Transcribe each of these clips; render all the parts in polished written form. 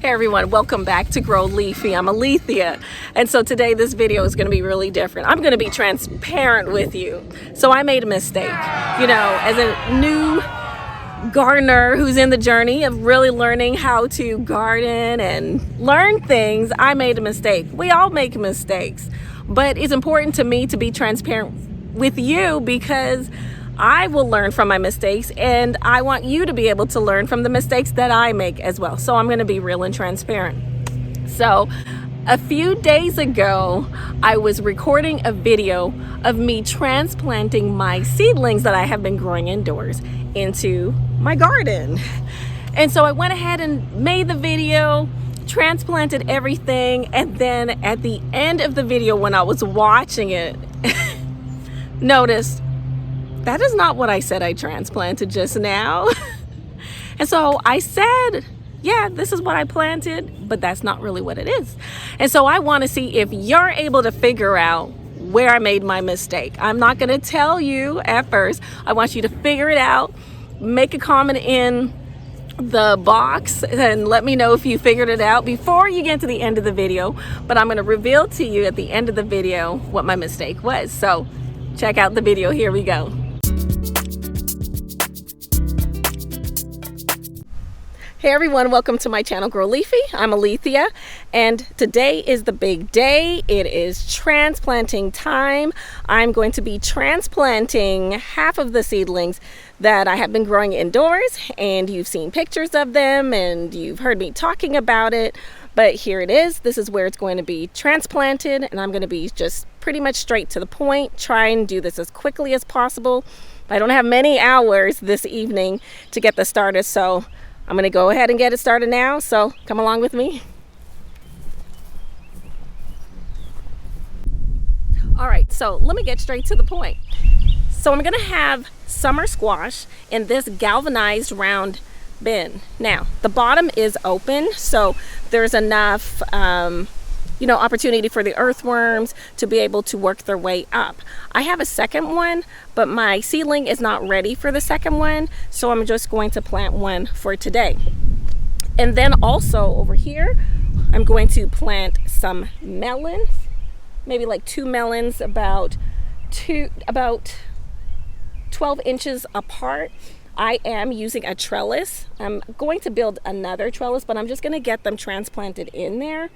Hey everyone, welcome back to Grow Leafy. I'm Alethea, and so today this video is going to be really different. I'm going to be transparent with you. So I made a mistake. You know, as a new gardener who's in the journey of really learning how to garden and learn things, I made a mistake. We all make mistakes, but it's important to me to be transparent with you because I will learn from my mistakes, and I want you to be able to learn from the mistakes that I make as well. So I'm going to be real and transparent. So a few days ago, I was recording a video of me transplanting my seedlings that I have been growing indoors into my garden. And so I went ahead and made the video, transplanted everything, and then at the end of the video when I was watching it, noticed that is not what I said I transplanted just now. And so I said, yeah, this is what I planted, but that's not really what it is. And so I want to see if you're able to figure out where I made my mistake. I'm not going to tell you at first. I want you to figure it out. Make a comment in the box and let me know if you figured it out before you get to the end of the video. But I'm going to reveal to you at the end of the video what my mistake was. So check out the video. Here we go. Hey everyone, welcome to my channel Grow Leafy. I'm Alethea, and today is the big day. It is transplanting time. I'm going to be transplanting half of the seedlings that I have been growing indoors, and you've seen pictures of them and you've heard me talking about it, but here it is. This is where it's going to be transplanted, and I'm going to be just pretty much straight to the point, try and do this as quickly as possible. I don't have many hours this evening to get this started, so I'm going to go ahead and get it started now, so come along with me. All right, so let me get straight to the point. So I'm going to have summer squash in this galvanized round bin. Now, the bottom is open, so there's enough opportunity for the earthworms to be able to work their way up. I have a second one, but my seedling is not ready for the second one, so I'm just going to plant one for today. And then also over here, I'm going to plant some melons, maybe like 2 melons about 12 inches apart. I am using a trellis. I'm going to build another trellis, but I'm just going to get them transplanted in there.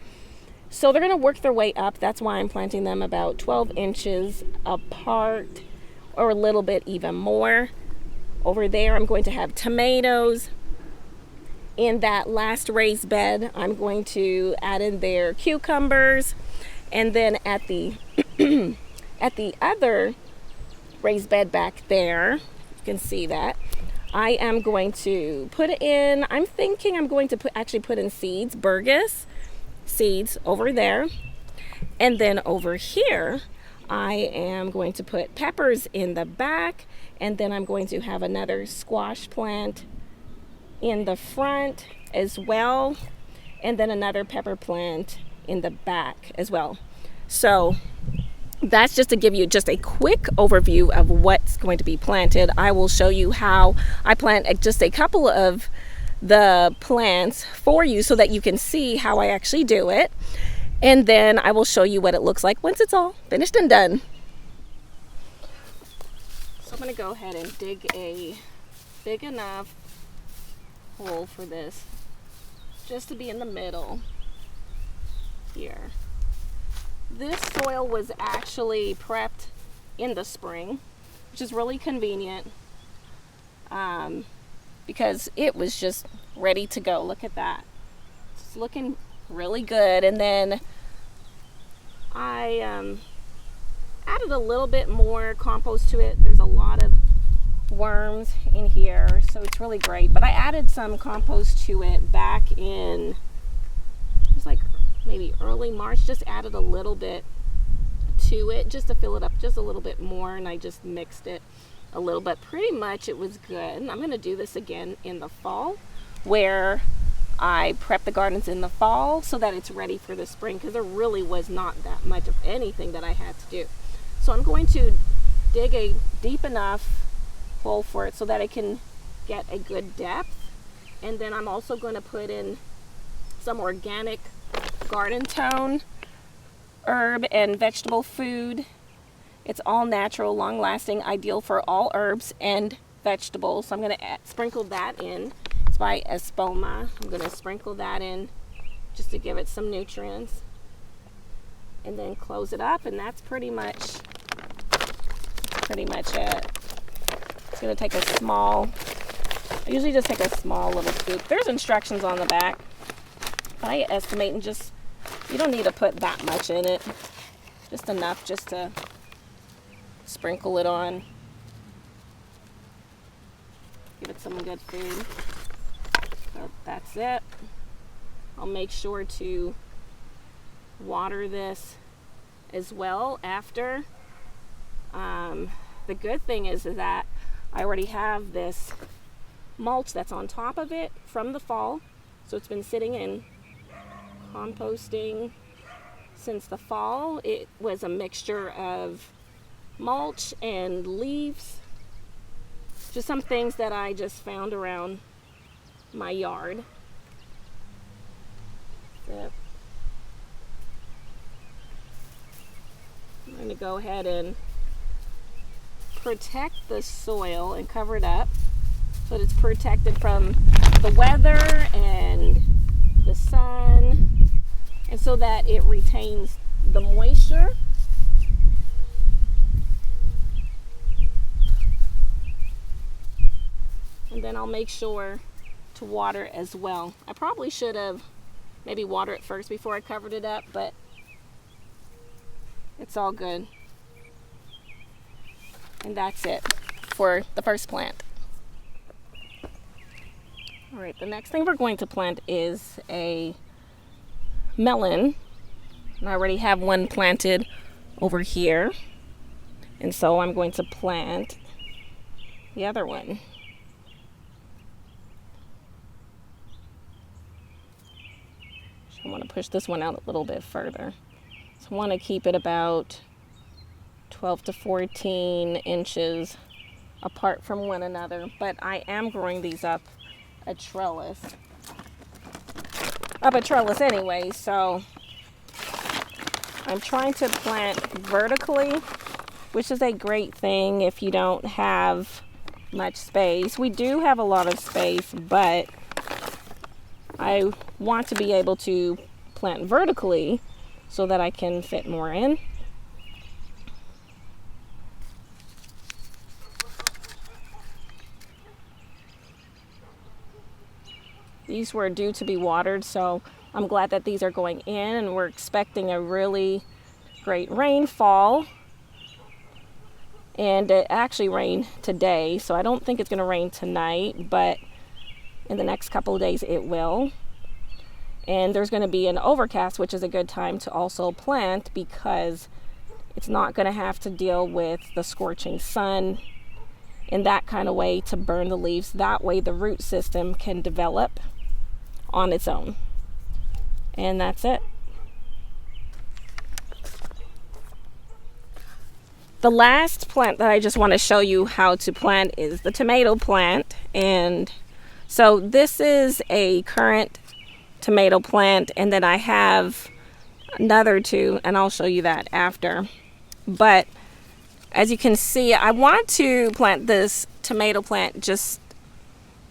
So they're going to work their way up. That's why I'm planting them about 12 inches apart, or a little bit even more. Over there, I'm going to have tomatoes. In that last raised bed, I'm going to add in there cucumbers. And then at the at the other raised bed back there, you can see that, I am going to put in, I'm thinking I'm going to actually put in seeds, Burgess seeds over there. And then over here, I am going to put peppers in the back, and then I'm going to have another squash plant in the front as well, and then another pepper plant in the back as well. So that's just to give you just a quick overview of what's going to be planted. I will show you how I plant just a couple of the plants for you so that you can see how I actually do it. And then I will show you what it looks like once it's all finished and done. So I'm going to go ahead and dig a big enough hole for this, just to be in the middle here. This soil was actually prepped in the spring, which is really convenient because it was just ready to go. Look at that. It's looking really good. And then I added a little bit more compost to it. There's a lot of worms in here, so it's really great. But I added some compost to it back in, it was like maybe early March. Just added a little bit to it just to fill it up just a little bit more, and I just mixed it a little bit. Pretty much it was good. I'm going to do this again in the fall, where I prep the gardens in the fall so that it's ready for the spring, because there really was not that much of anything that I had to do. So I'm going to dig a deep enough hole for it so that I can get a good depth, and then I'm also going to put in some organic garden tone herb and vegetable food. It's all natural, long-lasting, ideal for all herbs and vegetables. So I'm going to sprinkle that in. It's by Espoma. I'm going to sprinkle that in just to give it some nutrients. And then close it up, and that's pretty much it. It's going to take a small, I usually just take a small little scoop. There's instructions on the back, but I estimate, and just, you don't need to put that much in it. Just enough just to sprinkle it on. Give it some good food. So that's it. I'll make sure to water this as well after. The good thing is that I already have this mulch that's on top of it from the fall, so it's been sitting in composting since the fall. It was a mixture of mulch and leaves, just some things that I just found around my yard. So I'm going to go ahead and protect the soil and cover it up so that it's protected from the weather and the sun, and so that it retains the moisture. And then I'll make sure to water as well. I probably should have maybe watered it first before I covered it up, but it's all good. And that's it for the first plant. All right, the next thing we're going to plant is a melon. And I already have one planted over here. And so I'm going to plant the other one. So I want to push this one out a little bit further. So I want to keep it about 12 to 14 inches apart from one another, but I am growing these up a trellis anyway, so I'm trying to plant vertically, which is a great thing if you don't have much space. We do have a lot of space, but I want to be able to plant vertically so that I can fit more in. These were due to be watered, so I'm glad that these are going in, and we're expecting a really great rainfall. And it actually rained today, so I don't think it's going to rain tonight, but in the next couple of days it will. And there's going to be an overcast, which is a good time to also plant, because it's not going to have to deal with the scorching sun in that kind of way to burn the leaves. That way the root system can develop on its own. And that's it. The last plant that I just want to show you how to plant is the tomato plant. And so this is a current tomato plant, and then I have another two, and I'll show you that after. But as you can see, I want to plant this tomato plant just,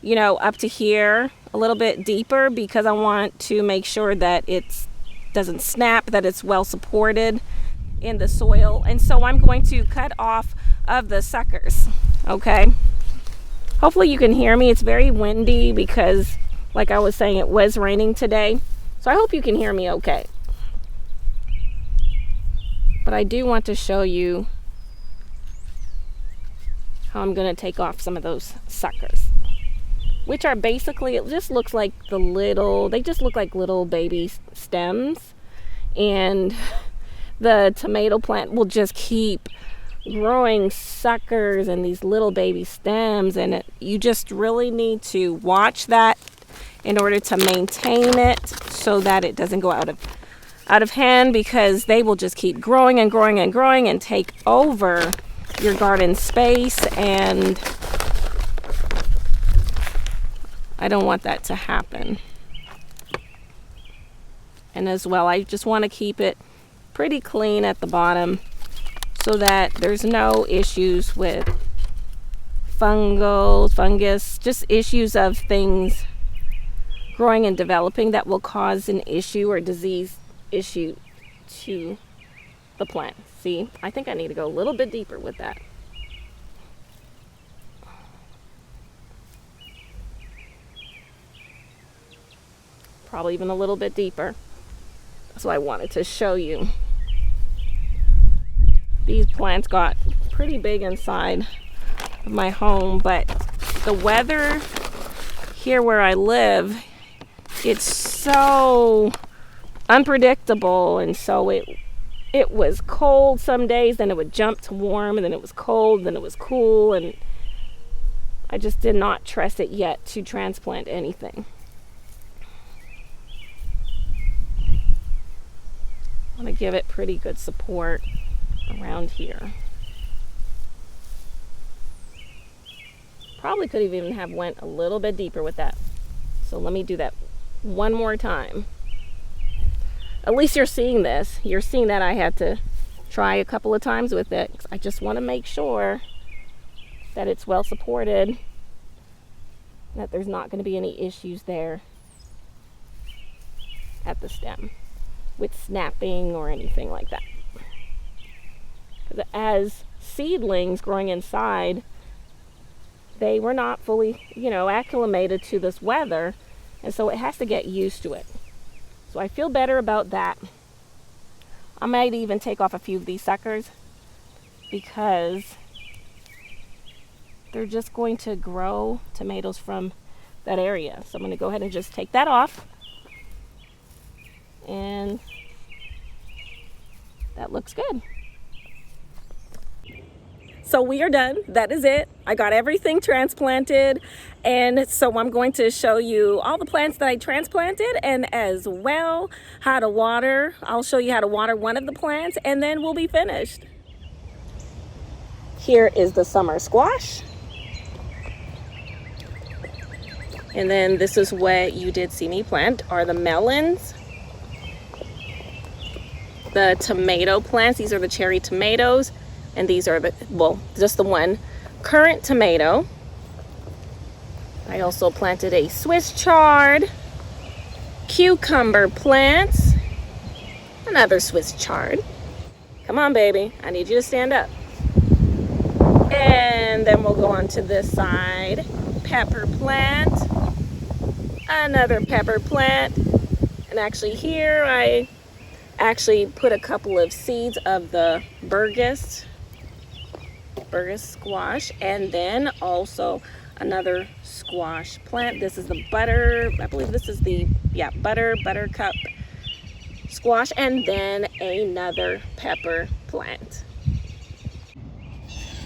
you know, up to here, a little bit deeper, because I want to make sure that it doesn't snap, that it's well supported in the soil. And so I'm going to cut off of the suckers. Okay, hopefully you can hear me. It's very windy because, like I was saying, it was raining today, so I hope you can hear me okay. But I do want to show you how I'm going to take off some of those suckers, which are basically, it just looks like they just look like little baby stems, and the tomato plant will just keep growing suckers and these little baby stems, and you just really need to watch that in order to maintain it so that it doesn't go out of hand, because they will just keep growing and growing and growing and take over your garden space, and I don't want that to happen. And as well, I just want to keep it pretty clean at the bottom so that there's no issues with fungus, just issues of things growing and developing that will cause an issue or disease issue to the plant. See, I think I need to go a little bit deeper with that. Probably even a little bit deeper. So I wanted to show you. These plants got pretty big inside of my home, but the weather here where I live, it's so unpredictable, and so it was cold some days, then it would jump to warm, and then it was cold, then it was cool, and I just did not trust it yet to transplant anything. I want to give it pretty good support around here. Probably could have even have went a little bit deeper with that. So let me do that one more time. At least you're seeing this. You're seeing that I had to try a couple of times with it. I just want to make sure that it's well supported, that there's not going to be any issues there at the stem with snapping or anything like that. Because as seedlings growing inside, they were not fully, acclimated to this weather, and so it has to get used to it. So I feel better about that. I might even take off a few of these suckers because they're just going to grow tomatoes from that area. So I'm going to go ahead and just take that off. And that looks good. So we are done. That is it. I got everything transplanted, and so I'm going to show you all the plants that I transplanted, and as well how to water. I'll show you how to water one of the plants, and then we'll be finished. Here is the summer squash. And then this is what you did see me plant are the melons. The tomato plants, these are the cherry tomatoes. And these are just the one current tomato. I also planted a Swiss chard, cucumber plants, another Swiss chard. Come on, baby, I need you to stand up. And then we'll go on to this side. Pepper plant, another pepper plant. And actually here I actually put a couple of seeds of the Burgess squash, and then also another squash plant. This is the I believe this is the buttercup squash, and then another pepper plant.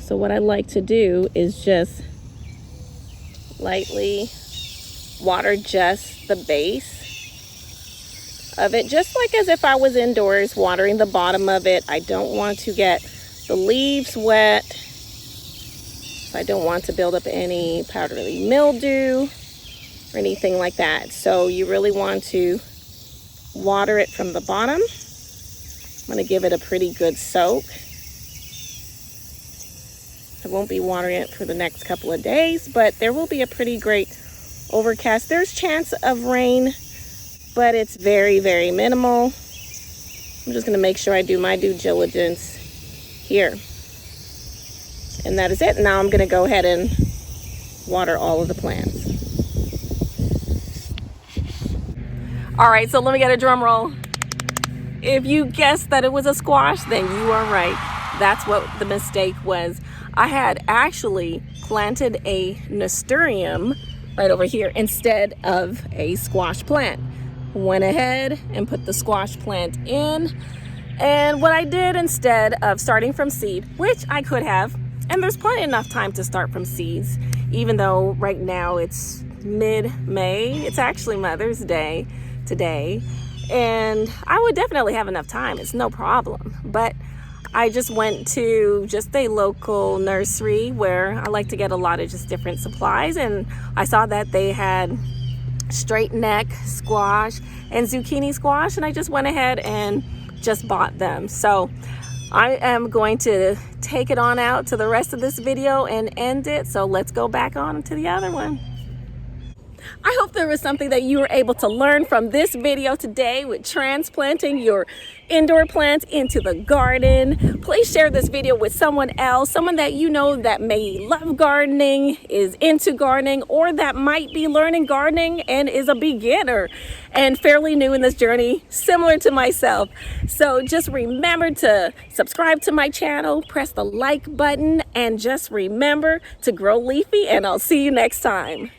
So what I like to do is just lightly water just the base of it, just like as if I was indoors watering the bottom of it. I don't want to get the leaves wet. I don't want to build up any powdery mildew or anything like that. So you really want to water it from the bottom. I'm going to give it a pretty good soak. I won't be watering it for the next couple of days, but there will be a pretty great overcast. There's chance of rain, but it's very, very minimal. I'm just going to make sure I do my due diligence here. And that is it. Now I'm going to go ahead and water all of the plants. All right, so let me get a drum roll. If you guessed that it was a squash, then you are right. That's what the mistake was. I had actually planted a nasturtium right over here instead of a squash plant. Went ahead and put the squash plant in. And what I did, instead of starting from seed, which I could have, and there's plenty enough time to start from seeds, even though right now it's mid-May. It's actually Mother's Day today, and I would definitely have enough time. It's no problem. But I just went to just a local nursery where I like to get a lot of just different supplies, and I saw that they had straight neck squash and zucchini squash, and I just went ahead and just bought them. So I am going to take it on out to the rest of this video and end it. So let's go back on to the other one. I hope there was something that you were able to learn from this video today with transplanting your indoor plants into the garden. Please share this video with someone else, someone that you know that may love gardening, is into gardening, or that might be learning gardening and is a beginner and fairly new in this journey, similar to myself. So just remember to subscribe to my channel, press the like button, and just remember to grow leafy, and I'll see you next time.